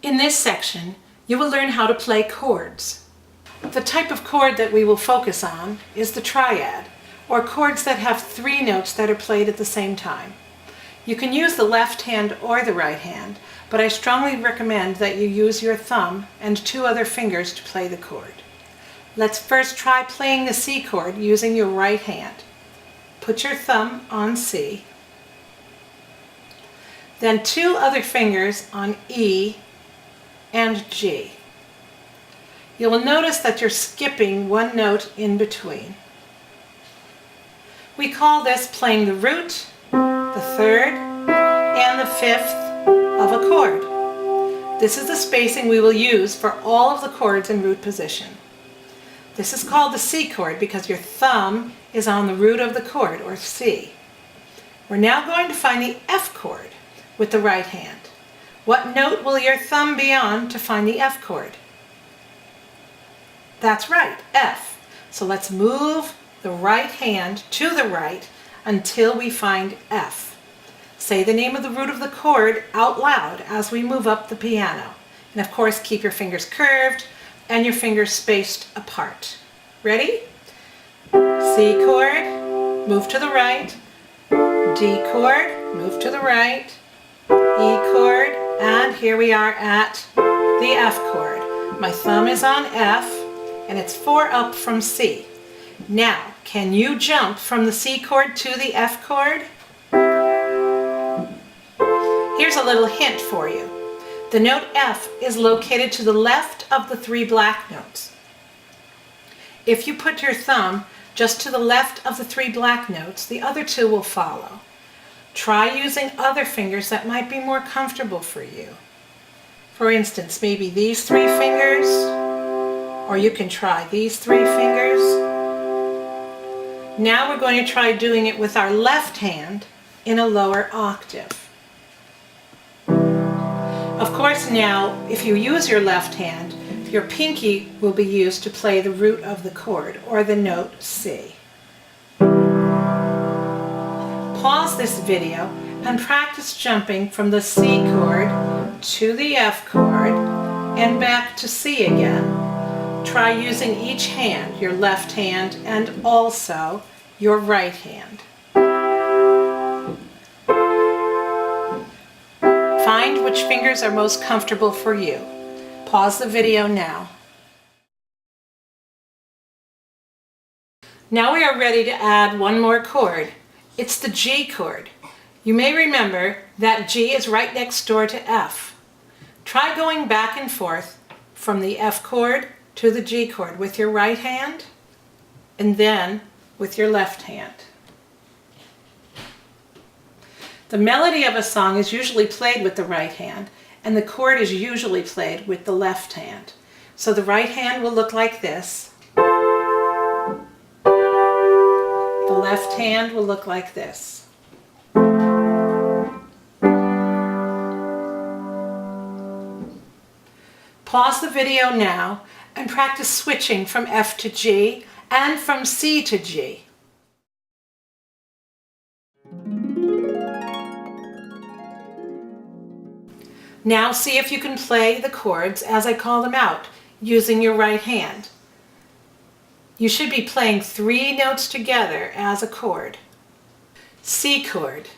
In this section, you will learn how to play chords. The type of chord that we will focus on is the triad, or chords that have 3 notes that are played at the same time. You can use the left hand or the right hand, but I strongly recommend that you use your thumb and 2 other fingers to play the chord. Let's first try playing the C chord using your right hand. Put your thumb on C, then 2 other fingers on E and G. You will notice that you're skipping 1 note in between. We call this playing the root, the 3rd, and the 5th of a chord. This is the spacing we will use for all of the chords in root position. This is called the C chord because your thumb is on the root of the chord, or C. We're now going to find the F chord with the right hand. What note will your thumb be on to find the F chord? That's right, F. So let's move the right hand to the right until we find F. Say the name of the root of the chord out loud as we move up the piano. And of course, keep your fingers curved and your fingers spaced apart. Ready? C chord, move to the right. D chord, move to the right. E chord, and here we are at the F chord. My thumb is on F, and it's 4 up from C. Now, can you jump from the C chord to the F chord? Here's a little hint for you. The note F is located to the left of the 3 black notes. If you put your thumb just to the left of the 3 black notes, the other 2 will follow. Try using other fingers that might be more comfortable for you. For instance, maybe these 3 fingers, or you can try these 3 fingers. Now we're going to try doing it with our left hand in a lower octave. Of course, now, if you use your left hand, your pinky will be used to play the root of the chord, or the note C. Pause this video and practice jumping from the C chord to the F chord and back to C again. Try using each hand, your left hand and also your right hand. Find which fingers are most comfortable for you. Pause the video now. Now we are ready to add one more chord. It's the G chord. You may remember that G is right next door to F. Try going back and forth from the F chord to the G chord with your right hand and then with your left hand. The melody of a song is usually played with the right hand, and the chord is usually played with the left hand. So the right hand will look like this. The left hand will look like this. Pause the video now and practice switching from F to G and from C to G. Now see if you can play the chords as I call them out using your right hand. You should be playing 3 notes together as a chord. C chord,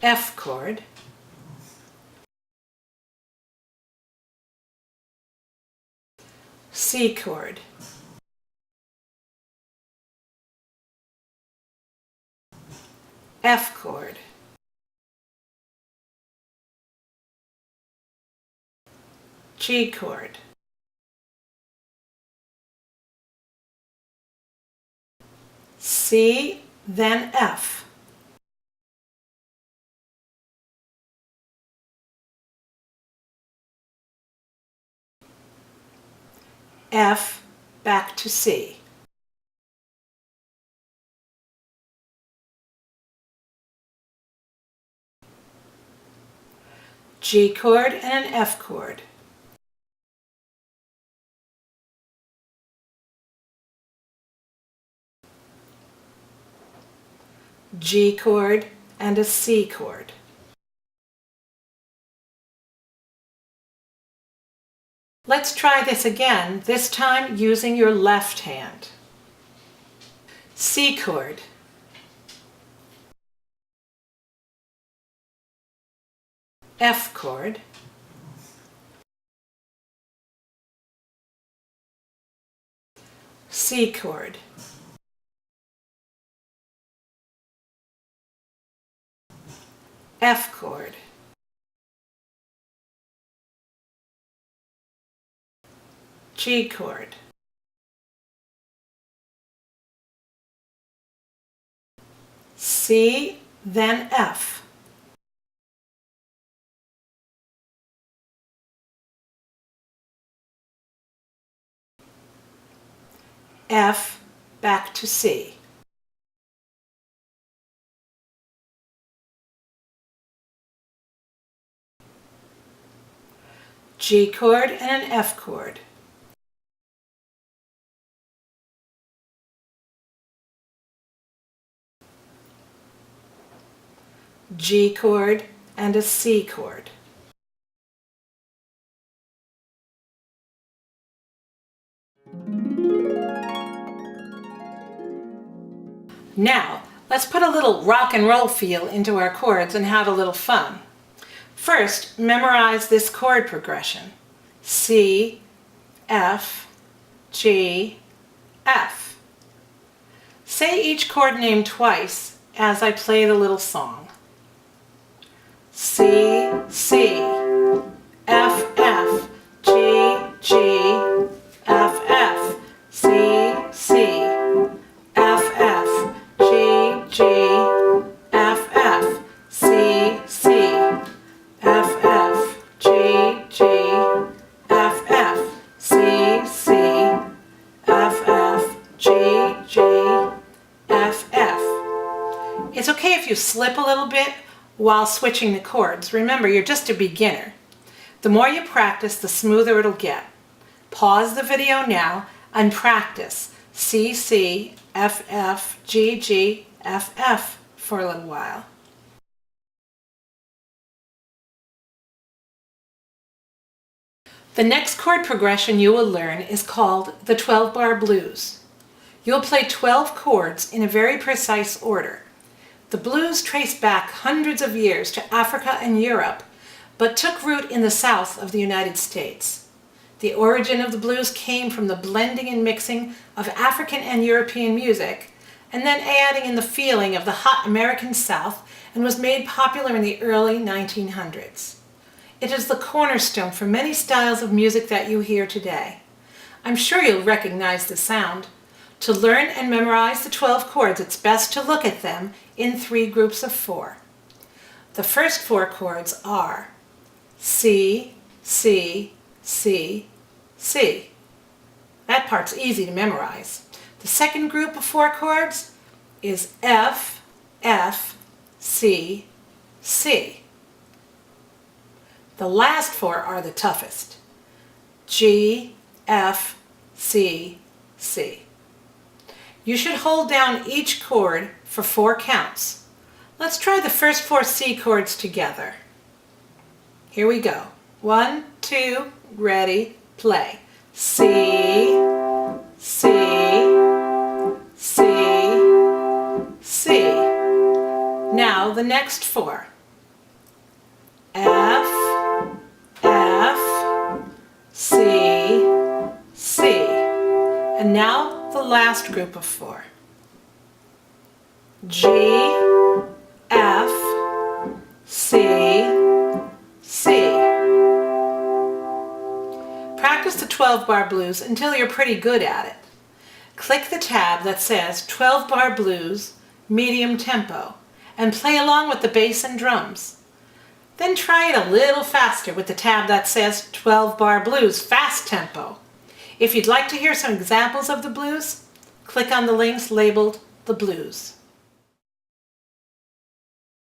F chord, C chord, F chord, G chord, C, then F. F, back to C. G chord and an F chord. G chord and a C chord. Let's try this again, this time using your left hand. C chord, F chord, C chord, F chord, G chord, C, then F, F, back to C. G chord and an F chord. G chord and a C chord. Now, let's put a little rock and roll feel into our chords and have a little fun. First, memorize this chord progression. C, F, G, F. Say each chord name twice as I play the little song. C, C, F, F, G, G, F, F, C, C, F, F, G, G, F, F, C, C, F, F, G, G, F, F, C, C, F, F, G, G, F, F. It's okay if you slip a little bit while switching the chords. Remember, you're just a beginner. The more you practice, the smoother it'll get. Pause the video now and practice C, C, F, F, G, G, F, F for a little while. The next chord progression you will learn is called the 12-bar blues. You'll play 12 chords in a very precise order. The blues trace back hundreds of years to Africa and Europe, but took root in the south of the United States. The origin of the blues came from the blending and mixing of African and European music, and then adding in the feeling of the hot American South, and was made popular in the early 1900s. It is the cornerstone for many styles of music that you hear today. I'm sure you'll recognize the sound. To learn and memorize the 12 chords, it's best to look at them in 3 groups of 4. The first 4 chords are C, C, C, C. That part's easy to memorize. The second group of 4 chords is F, F, C, C. The last 4 are the toughest. G, F, C, C. You should hold down each chord for 4 counts. Let's try the first 4 C chords together. Here we go. 1, 2, ready, play. C, C, C, C. Now the next 4. F, F, C, C. And now the last group of 4. G, F, C, C. Practice the 12-bar blues until you're pretty good at it. Click the tab that says 12-bar blues, medium tempo, and play along with the bass and drums. Then try it a little faster with the tab that says 12-bar blues, fast tempo. If you'd like to hear some examples of the blues, click on the links labeled the blues.